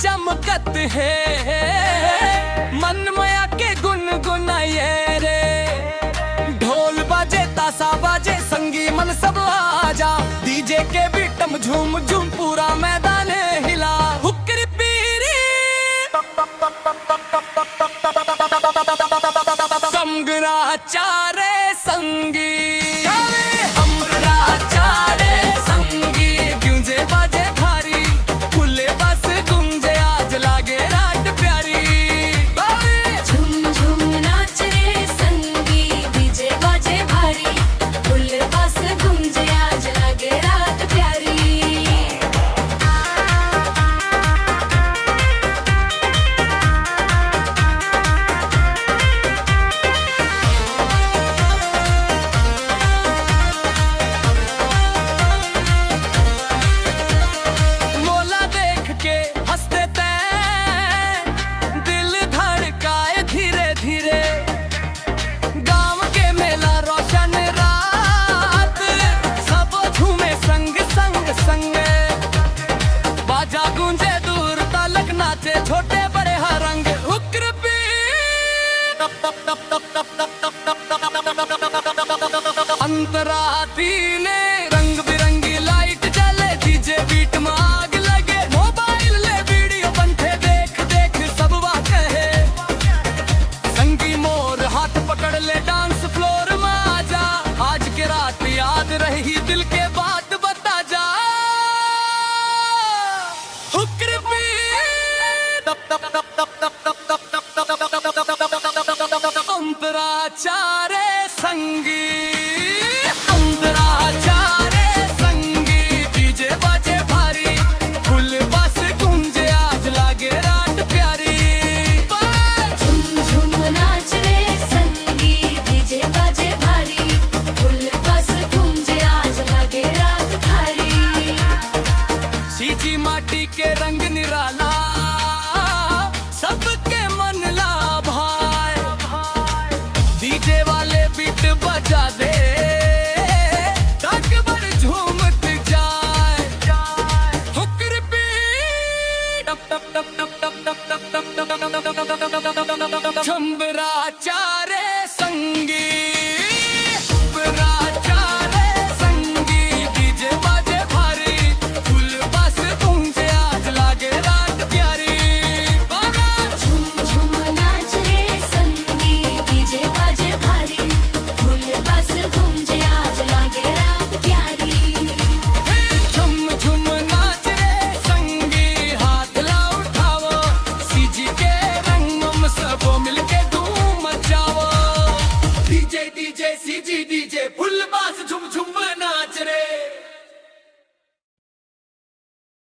चमकत है, मन माया के गुनगुनाए रे। ढोल बाजे तासा बाजे संगी मन सब आजा, डीजे के बीटम झूम झूम पूरा मैदान हिला। हुक्कर पीरी समगरा चारे संगी, छोटे बड़े हर रंग। हुक्कर अंतराती ने रंग बिरंगी लाइट जले, डीजे बीट में आग लगे। मोबाइल ले वीडियो बनते देख देख सब वाह कहे। संगी मोर हाथ पकड़ ले डांस फ्लोर में आजा, आज के रात याद रही दिल के बात बता जा। हुक्कर अंतराचारे संगी, अंतराचारे संगी, डीजे बाजे भारी, फुल बस गूंजे आज लागे रात प्यारी। झूम झूम नाच रे संगी, डीजे बाजे भारी, फुल बस गूंजे आज लागे रात प्यारी। सीजी माटी के रंग निराला,